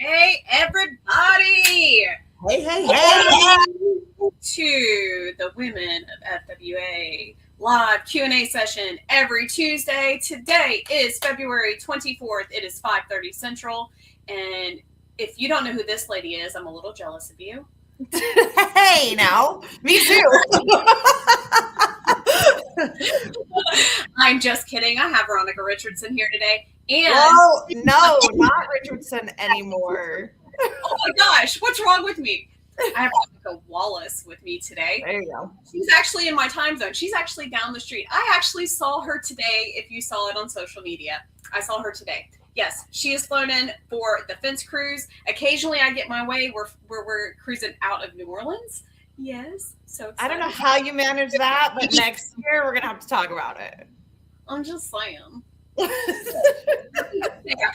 Hey, everybody! Hey. To the Women of FWA live Q&A session every Tuesday. Today is February 24th. It is 5:30 Central. And if you don't know who this lady is, I'm a little jealous of you. Hey, now. Me too. I'm just kidding. I have Veronica Richardson here today. And well, no, not Richardson anymore. Oh my gosh, what's wrong with me? I have Rebecca Wallace with me today. There you go. She's actually in my time zone. She's actually down the street. I actually saw her today. If you saw it on social media, I saw her today. Yes, she is flown in for the Fence Cruise. Occasionally I get my way. We're cruising out of New Orleans. Yes, so excited. I don't know how you manage that, but next year we're going to have to talk about it. I'm just saying. I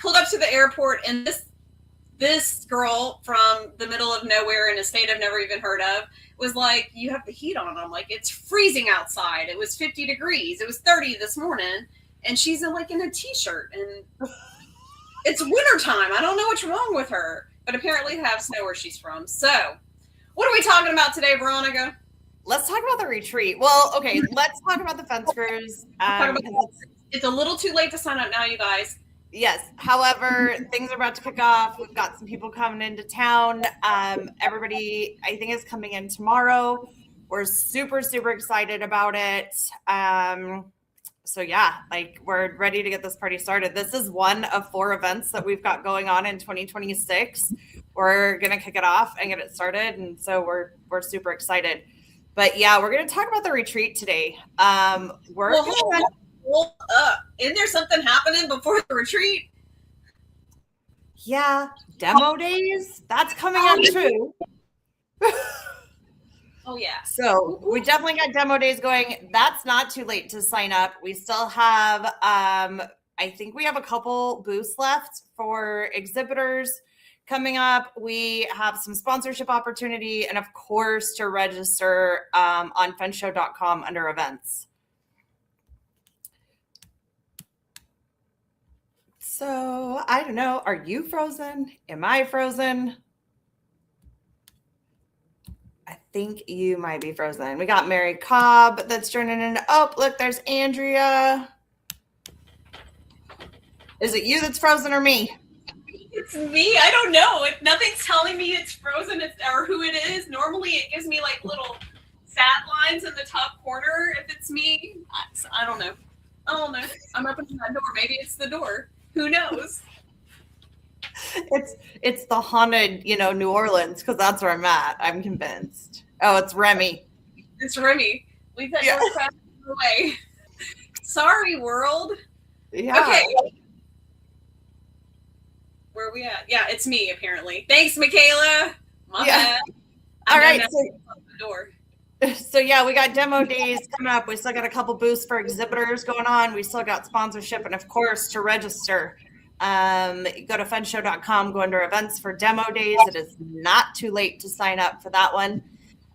pulled up to the airport and this girl from the middle of nowhere in a state I've never even heard of was like, you have the heat on. I'm like, it's freezing outside. It was 50 degrees. It was 30 this morning. And she's in a t-shirt and it's wintertime. I don't know what's wrong with her, but apparently they have snow where she's from. So what are we talking about today, Veronica? Let's talk about the retreat. Well, okay, let's talk about the Fence Cruise. It's a little too late to sign up now, you guys. Yes. However, things are about to kick off. We've got some people coming into town. Everybody, I think, is coming in tomorrow. We're super, super excited about it. So yeah, we're ready to get this party started. This is one of 4 events that we've got going on in 2026. We're going to kick it off and get it started. And so we're super excited. But yeah, we're going to talk about the retreat today. Hold up. Isn't there something happening before the retreat? Yeah, demo days. That's coming up too. Oh, yeah. So we definitely got demo days going. That's not too late to sign up. We still have, I think we have a couple booths left for exhibitors coming up. We have some sponsorship opportunity and, of course, to register on fenshow.com under events. So I don't know. Are you frozen? Am I frozen? I think you might be frozen. We got Mary Cobb that's joining in. Oh, look, there's Andrea. Is it you that's frozen or me? It's me. I don't know. Nothing's telling me it's frozen or who it is. Normally it gives me little sat lines in the top corner if it's me. I don't know. I'm opening that door. Maybe it's the door. Who knows? It's the haunted, New Orleans, because that's where I'm at. I'm convinced. Oh, it's Remy. It's Remy. Leave that door crap away. Sorry, world. Yeah. Okay. Where are we at? Yeah, it's me, apparently. Thanks, Michaela. My bad. All right. The door. So yeah, we got demo days coming up. We still got a couple booths for exhibitors going on. We still got sponsorship. And of course, to register, go to fenshow.com, go under events for demo days. It is not too late to sign up for that one.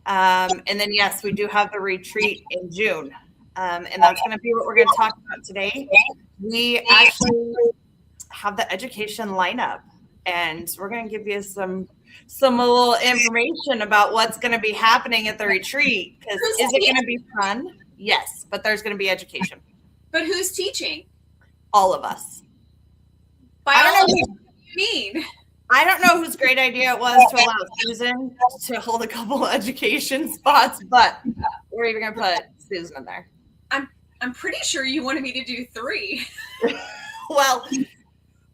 And then, yes, we do have the retreat in June. And that's going to be what we're going to talk about today. We actually have the education lineup, and we're going to give you some little information about what's going to be happening at the retreat. Because is it going to be fun? Yes, but there's going to be education. But who's teaching? All of us. I don't know what you mean. I don't know whose great idea it was to allow Susan to hold a couple of education spots, but we're even going to put Susan in there. I'm pretty sure you wanted me to do 3. Well,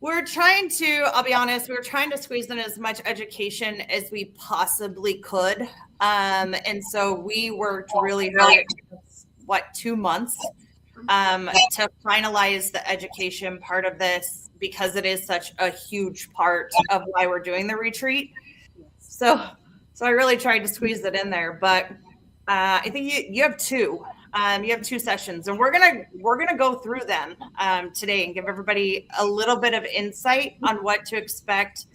I'll be honest, we were trying to squeeze in as much education as we possibly could. And so we worked really hard, 2 months to finalize the education part of this, because it is such a huge part of why we're doing the retreat. So I really tried to squeeze it in there, but I think you have 2. You have 2 sessions, and we're gonna go through them today and give everybody a little bit of insight on what to expect.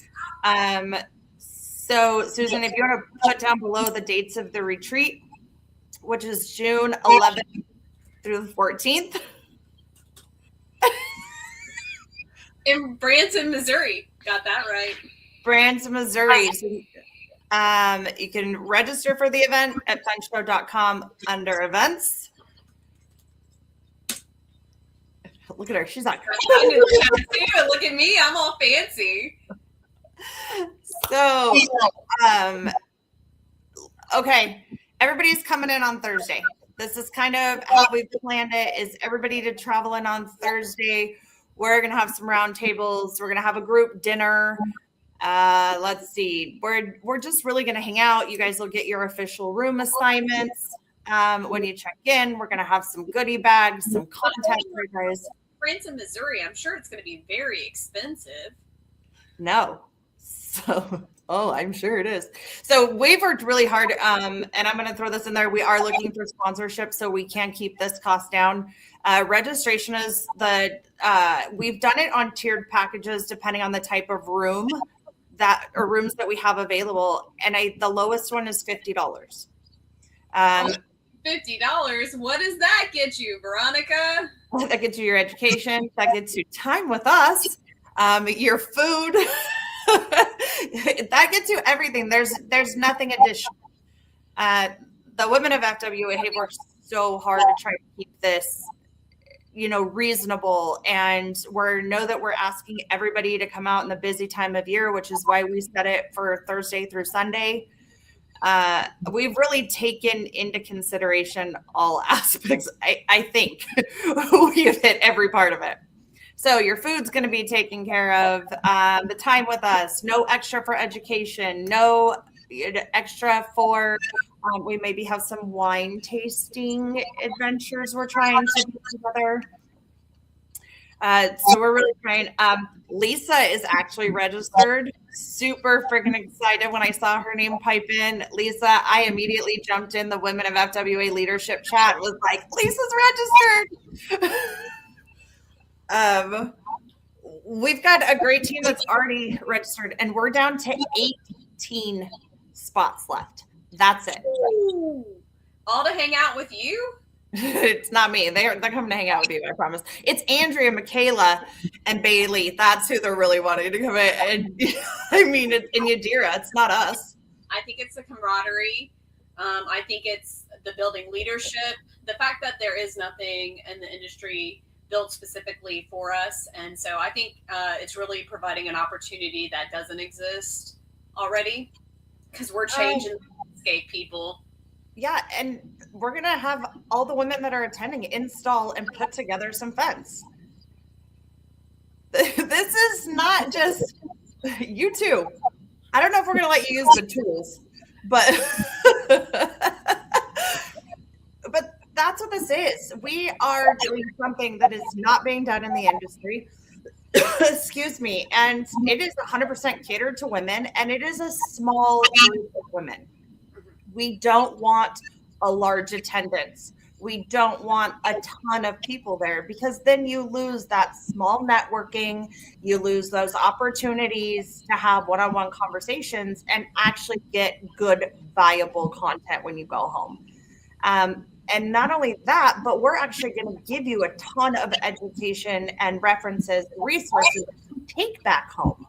So Susan, if you want to put down below the dates of the retreat, which is June 11th through the 14th. In Branson, Missouri. Got that right. Branson, Missouri. So, you can register for the event at fenshow.com under events. Look at her. She's like, look at me. I'm all fancy. So, okay. Everybody's coming in on Thursday. This is kind of how we've planned it, is everybody to travel in on Thursday. We're going to have some round tables. We're going to have a group dinner. Let's see. We're just really going to hang out. You guys will get your official room assignments. When you check in, we're going to have some goodie bags, some content for you guys. Branson, Missouri. I'm sure it's going to be very expensive. No. So, I'm sure it is. So we've worked really hard. And I'm going to throw this in there. We are looking for sponsorship so we can keep this cost down. Registration is we've done it on tiered packages depending on the type of room rooms that we have available. And the lowest one is $50. $50. What does that get you, Veronica? That gets you your education. That gets you time with us. Your food. That gets you everything. There's nothing additional. The women of FWA have worked so hard to try to keep this, reasonable, and know that we're asking everybody to come out in the busy time of year, which is why we set it for Thursday through Sunday. We've really taken into consideration all aspects. I think we've hit every part of it. So your food's going to be taken care of. The time with us, no extra for education, no extra for, we maybe have some wine tasting adventures we're trying to do together. So we're really trying. Lisa is actually registered. Super freaking excited when I saw her name pipe in. Lisa, I immediately jumped in the Women of FWA leadership chat. Was like, Lisa's registered. We've got a great team that's already registered, and we're down to 18 spots left. That's it. Ooh. All to hang out with you? It's not me. They're coming to hang out with you, I promise. It's Andrea, Michaela, and Bailey. That's who they're really wanting to come in. And I mean, it's in Yadira. It's not us. I think it's the camaraderie. I think it's the building leadership. The fact that there is nothing in the industry built specifically for us. And so I think it's really providing an opportunity that doesn't exist already, because we're changing the landscape, people. Yeah, and we're going to have all the women that are attending install and put together some fence. This is not just you two. I don't know if we're going to let you use the tools, but that's what this is. We are doing something that is not being done in the industry. Excuse me. And it is 100% catered to women, and it is a small group of women. We don't want a large attendance. We don't want a ton of people there, because then you lose that small networking. You lose those opportunities to have one-on-one conversations and actually get good, viable content when you go home. And not only that, but we're actually going to give you a ton of education and references, resources to take back home.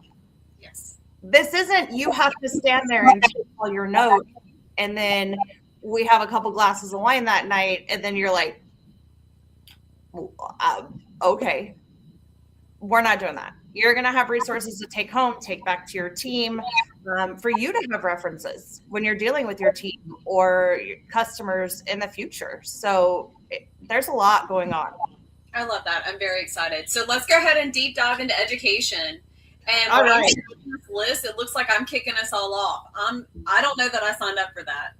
Yes. This isn't you have to stand there and take all your notes, and then we have a couple glasses of wine that night, and then you're like, okay, we're not doing that. You're going to have resources to take home, take back to your team, for you to have references when you're dealing with your team or your customers in the future. So there's a lot going on. I love that. I'm very excited. So let's go ahead and deep dive into education. And all when right. I'm looking at this list, it looks like I'm kicking us all off. I don't know that I signed up for that.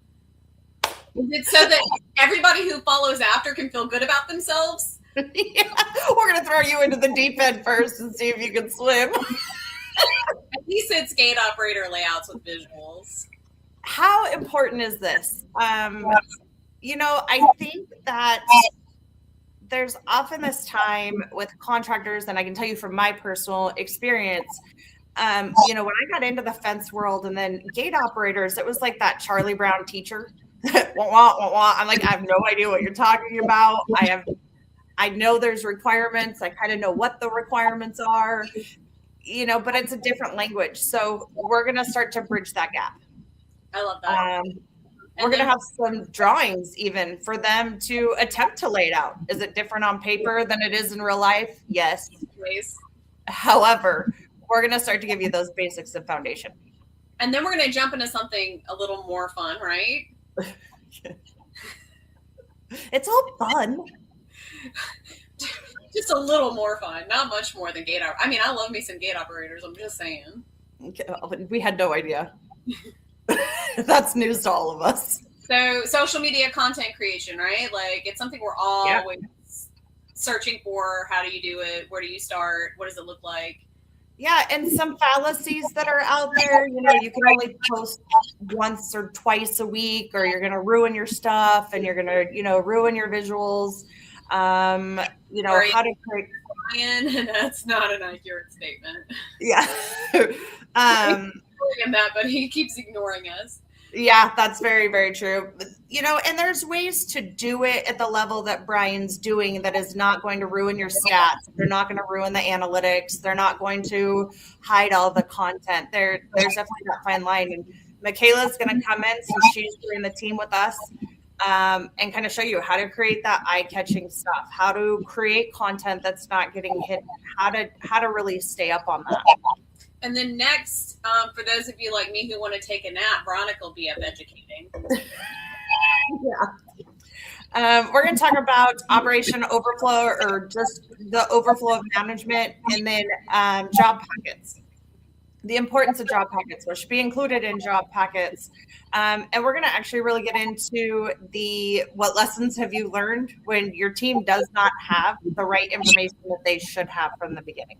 Is it so that everybody who follows after can feel good about themselves? Yeah, we're going to throw you into the deep end first and see if you can swim. At least it's gate operator layouts with visuals. How important is this? I think that there's often this time with contractors, and I can tell you from my personal experience, when I got into the fence world and then gate operators, it was like that Charlie Brown teacher. I'm like, I have no idea what you're talking about. I know there's requirements. I kind of know what the requirements are. but it's a different language. So we're going to start to bridge that gap. I love that. We're going to have some drawings even for them to attempt to lay it out. Is it different on paper than it is in real life? Yes. Please. However, we're going to start to give you those basics of foundation. And then we're going to jump into something a little more fun, right? It's all fun. Just a little more fun, not much more than gate operator. I mean, I love me some gate operators. I'm just saying. We had no idea. That's news to all of us. So social media content creation, right? Like it's something we're always searching for. How do you do it? Where do you start? What does it look like? Yeah, and some fallacies that are out there. You can only post once or twice a week, or you're going to ruin your stuff, and you're going to, ruin your visuals. How to create. And that's not an accurate statement. Yeah. That, but he keeps ignoring us. Yeah, that's very, very true. And there's ways to do it at the level that Brian's doing that is not going to ruin your stats. They're not going to ruin the analytics. They're not going to hide all the content. There's definitely that fine line. And Michaela's going to come in since she's doing the team with us and kind of show you how to create that eye-catching stuff, how to create content that's not getting hidden, how to really stay up on that. And then next, for those of you like me who want to take a nap, Veronica will be up educating. Yeah. We're going to talk about Operation Overflow, or just the overflow of management, and then job packets. The importance of job packets, what should be included in job packets. And we're going to actually really get into what lessons have you learned when your team does not have the right information that they should have from the beginning.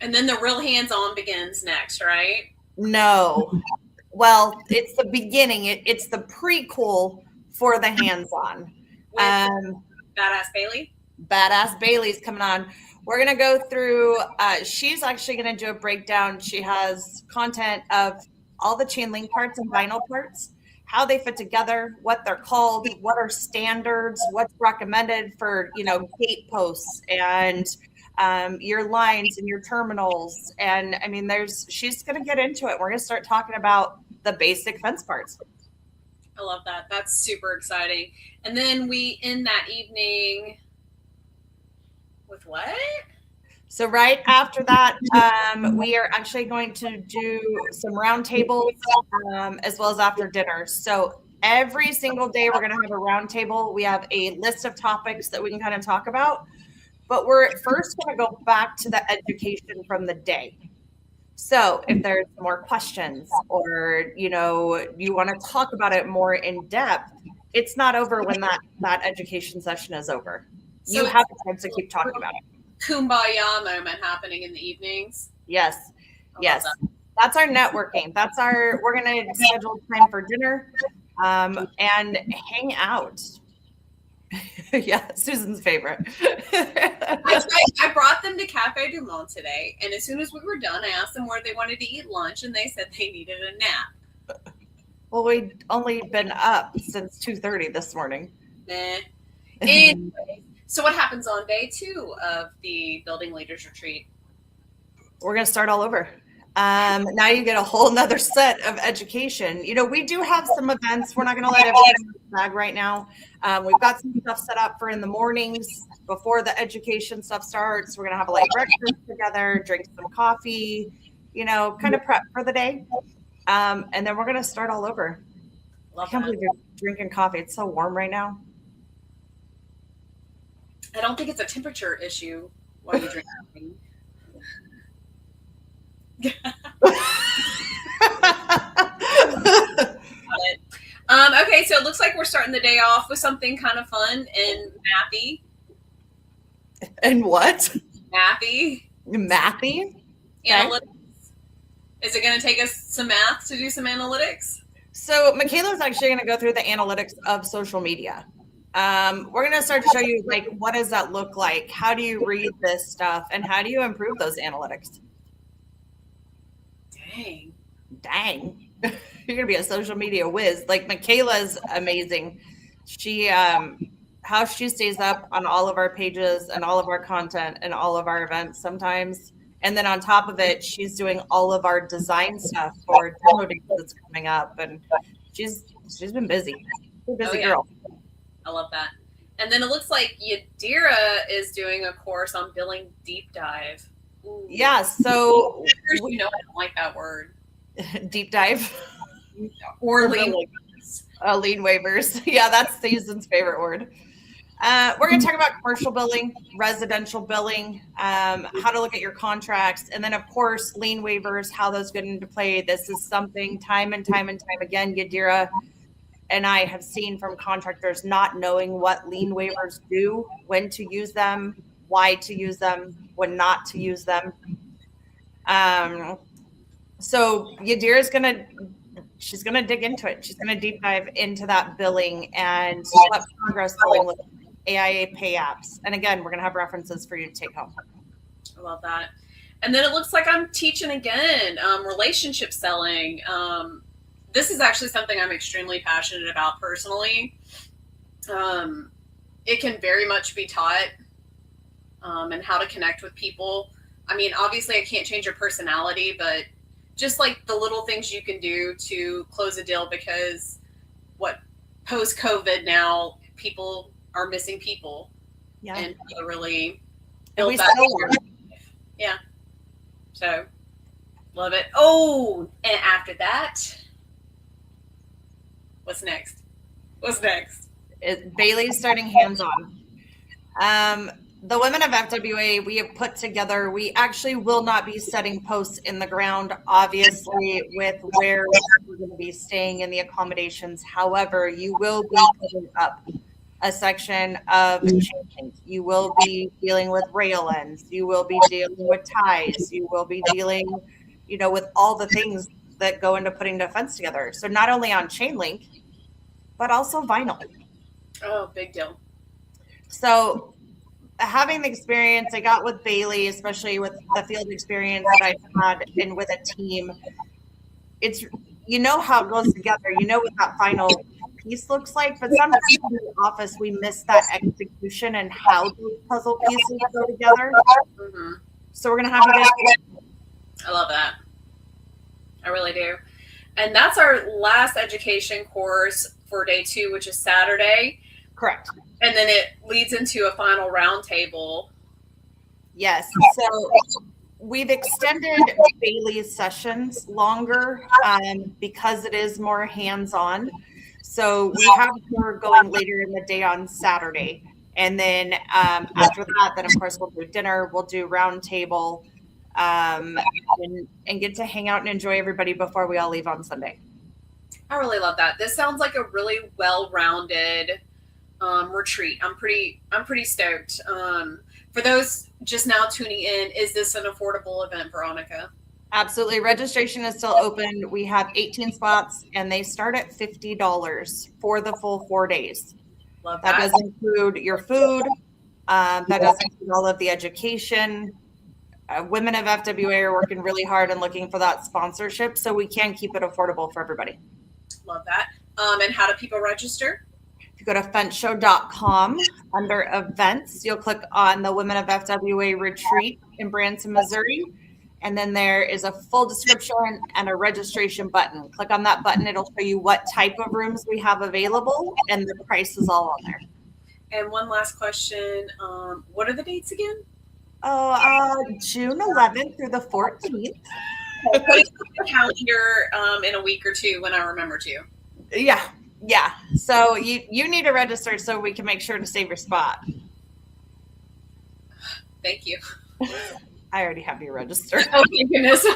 And then the real hands-on begins next, right? No. Well, it's the beginning. It's the prequel for the hands-on. Badass Bailey? Badass Bailey's coming on. We're going to go through, she's actually going to do a breakdown. She has content of all the chain link parts and vinyl parts, how they fit together, what they're called, what are standards, what's recommended for, gate posts and your lines and your terminals. And I mean, she's going to get into it. We're going to start talking about the basic fence parts. I love that. That's super exciting. And then we end that evening with what? So right after that, we are actually going to do some roundtables as well as after dinner. So every single day we're going to have a roundtable. We have a list of topics that we can kind of talk about. But we're first going to go back to the education from the day. So if there's more questions or, you want to talk about it more in depth, it's not over when that education session is over. So you have a chance to keep talking about it. Kumbaya moment happening in the evenings. Yes. Yes. That's our networking. We're going to schedule time for dinner and hang out. Yeah, Susan's favorite. I brought them to Cafe Du Monde today, and as soon as we were done, I asked them where they wanted to eat lunch, and they said they needed a nap. Well, we'd only been up since 2:30 this morning. Anyway, so what happens on day 2 of the Building Leaders Retreat? We're going to start all over. Now you get a whole nother set of education. We do have some events. We're not going to let everyone in the bag right now. We've got some stuff set up for in the mornings before the education stuff starts. We're going to have a light breakfast together, drink some coffee, kind of prep for the day. And then we're going to start all over. I can't believe you're drinking coffee. It's so warm right now. I don't think it's a temperature issue while you drink coffee. Okay, so it looks like we're starting the day off with something kind of fun and mathy. And what? Mathy. Mathy? Analytics. Is it going to take us some math to do some analytics? So Michaela's actually going to go through the analytics of social media. We're going to start to show you, what does that look like? How do you read this stuff? And how do you improve those analytics? Dang. You're going to be a social media whiz. Michaela's amazing. She how she stays up on all of our pages and all of our content and all of our events sometimes. And then on top of it, she's doing all of our design stuff for demo days that's coming up. And she's been busy. She's a busy girl. I love that. And then it looks like Yadira is doing a course on billing deep dive. Ooh. Yeah, so you know I don't like that word. Deep dive. Or lean waivers. Lean waivers. Yeah, that's Susan's favorite word. We're going to talk about commercial billing, residential billing, how to look at your contracts, and then, of course, lien waivers, how those get into play. This is something time and time again, Yadira and I have seen from contractors not knowing what lien waivers do, when to use them, why to use them, when not to use them. So Yadira's she's going to dig into it. She's going to deep dive into that billing and what progress billing looks like. AIA pay apps. And again, we're going to have references for you to take home. I love that. And then it looks like I'm teaching again, relationship selling. This is actually something I'm extremely passionate about personally. It can very much be taught, and how to connect with people. I mean, obviously I can't change your personality, but just like the little things you can do to close a deal, because post-COVID now, people are missing people. Yeah. And really build that. Yeah. So love it. Oh, and after that, what's next? Bailey's starting hands-on. The women of FWA, we have put together, we actually will not be setting posts in the ground, obviously, with where we're going to be staying in the accommodations. However, you will be putting up a section of chain. You will be dealing with rail ends. You will be dealing with ties. You will be dealing, with all the things that go into putting the fence together. So not only on chain link, but also vinyl. Oh, big deal. So having the experience I got with Bailey, especially with the field experience that I've had and with a team, it's, how it goes together, what that final piece looks like, but sometimes in the office we miss that execution and how those puzzle pieces go together. Mm-hmm. So we're going to have you guys. I love that. I really do. And that's our last education course for day 2, which is Saturday. Correct. And then it leads into a final roundtable. Yes. So we've extended Bailey's sessions longer because it is more hands-on. So we have her going later in the day on Saturday. And then after that, then of course we'll do dinner, we'll do roundtable, and get to hang out and enjoy everybody before we all leave on Sunday. I really love that. This sounds like a really well-rounded retreat. I'm pretty stoked. For those just now tuning in, is this an affordable event, Veronica? Absolutely. Registration is still open. We have 18 spots and they start at $50 for the full 4 days. Love that. That does include your food. That does include all of the education. Women of FWA are working really hard and looking for that sponsorship so we can keep it affordable for everybody. Love that. And how do people register? If you go to fentshow.com under events, you'll click on the Women of FWA retreat in Branson, Missouri. And then there is a full description and a registration button. Click on that button. It'll show you what type of rooms we have available and the price is all on there. And one last question. What are the dates again? June 11th through the 14th. Put it on the calendar in a week or two when I remember to. Yeah. So you need to register so we can make sure to save your spot. Thank you. I already have you registered. Oh, thank goodness.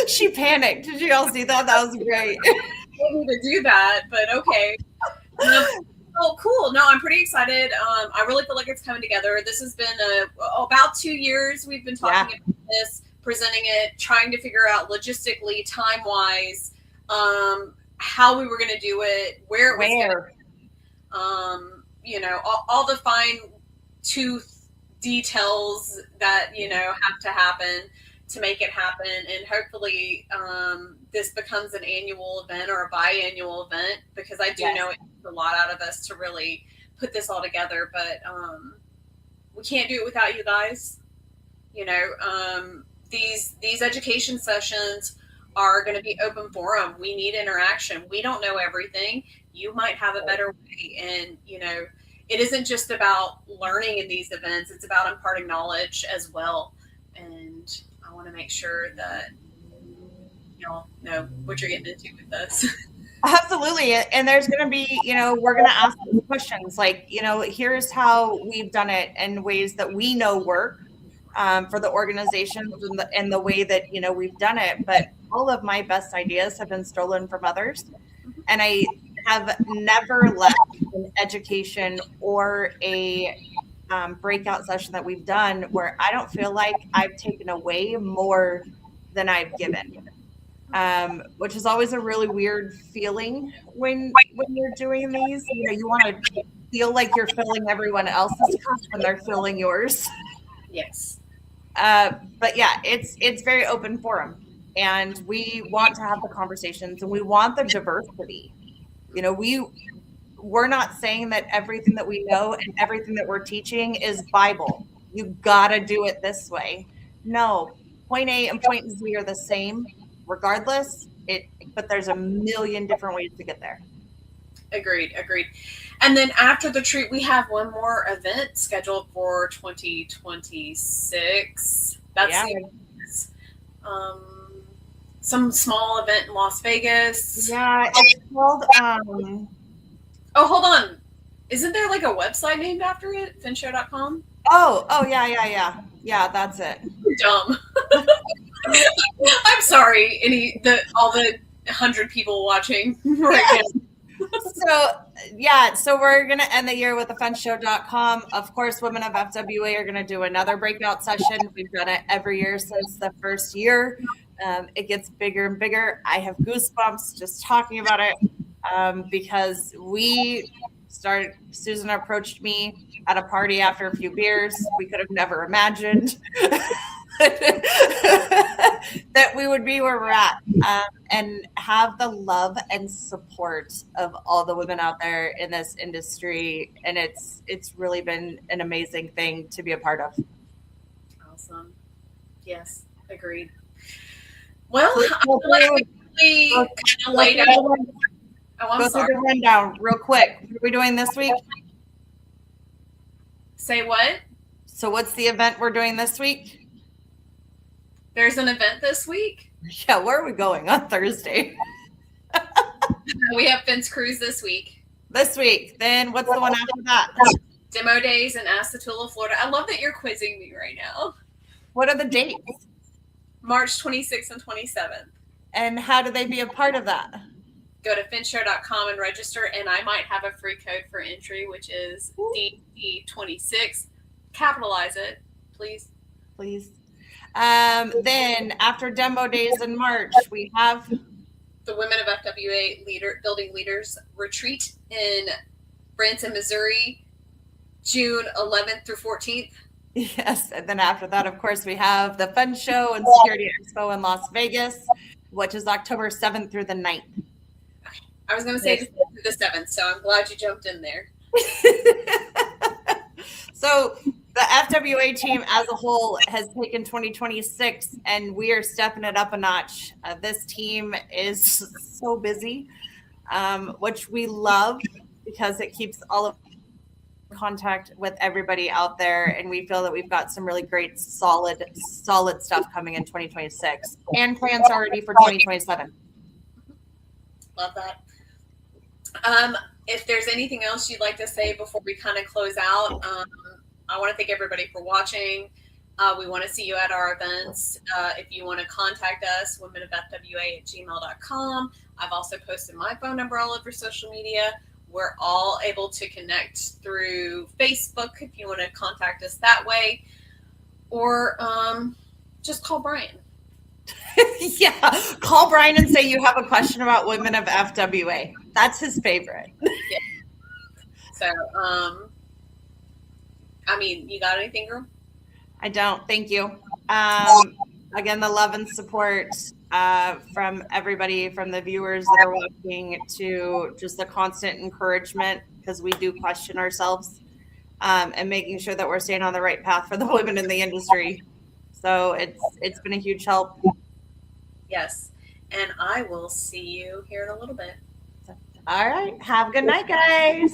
She panicked. Did you all see that? That was great. I need to do that, but okay. Oh, cool. No, I'm pretty excited. I really feel like it's coming together. This has been about 2 years we've been talking about this, presenting it, trying to figure out logistically, time-wise, how we were going to do it, where it was going to, all the fine tooth details that, have to happen to make it happen. And hopefully this becomes an annual event or a biannual event, because I do know it a lot out of us to really put this all together, but we can't do it without you guys. You know, these education sessions are going to be open forum. We need interaction. We don't know everything. You might have a better way, and you know, it isn't just about learning in these events. It's about imparting knowledge as well. And I want to make sure that y'all know what you're getting into with this. Absolutely. And there's going to be, you know, we're going to ask questions like, you know, here's how we've done it in ways that we know work for the organizations and the way that, you know, we've done it. But all of my best ideas have been stolen from others. And I have never left an education or a breakout session that we've done where I don't feel like I've taken away more than I've given. Which is always a really weird feeling when you're doing these. You know, you want to feel like you're filling everyone else's cup when they're filling yours. Yes. But yeah, it's very open forum, and we want to have the conversations, and we want the diversity. You know, we're not saying that everything that we know and everything that we're teaching is Bible. You gotta do it this way. No, point A and point Z are the same. Regardless, but there's a million different ways to get there. Agreed. And then after the treat, we have one more event scheduled for 2026. That's some small event in Las Vegas. Yeah, it's called. Oh, hold on. Isn't there like a website named after it? Finshow.com? Oh, yeah. That's it. Dumb. I'm sorry. All the 100 people watching right now. So we're gonna end the year with thefunshow.com. Of course, women of FWA are gonna do another breakout session. We've done it every year since the first year. It gets bigger and bigger. I have goosebumps just talking about it because Susan approached me at a party after a few beers. We could have never imagined that we would be where we're at and have the love and support of all the women out there in this industry. And it's really been an amazing thing to be a part of. Awesome. Yes, agreed. Well, I laid out. Oh, I'm sorry. Go through the rundown real quick. What are we doing this week? Say what? So what's the event we're doing this week? There's an event this week? Yeah, where are we going on Thursday? We have Finn's Cruise this week. This week. Then what's the one after that? Demo days in Asatula, Florida. I love that you're quizzing me right now. What are the dates? March 26th and 27th. And how do they be a part of that? Go to finshow.com and register, and I might have a free code for entry, which is DE26. Capitalize it, please. Please. Then after demo days in March, we have the Women of FWA Building Leaders Retreat in Branson, Missouri, June 11th through 14th. Yes. And then after that, of course, we have the Fun Show and Security Expo in Las Vegas, which is October 7th through the 9th. I was going to say the 7th, so I'm glad you jumped in there. So the FWA team as a whole has taken 2026, and we are stepping it up a notch. This team is so busy, which we love because it keeps all of contact with everybody out there, and we feel that we've got some really great solid stuff coming in 2026 and plans already for 2027. Love that. If there's anything else you'd like to say before we kind of close out, I want to thank everybody for watching. We want to see you at our events. If you want to contact us, womenofFWA@gmail.com. I've also posted my phone number all over social media. We're all able to connect through Facebook if you want to contact us that way, or just call Brian. Yeah, call Brian and say you have a question about Women of FWA. That's his favorite. Yeah. So, I mean, you got anything, girl? I don't. Thank you. again, the love and support from everybody, from the viewers that are watching to just the constant encouragement, because we do question ourselves, and making sure that we're staying on the right path for the women in the industry. So it's been a huge help. Yes. And I will see you here in a little bit. All right. Have a good night, guys.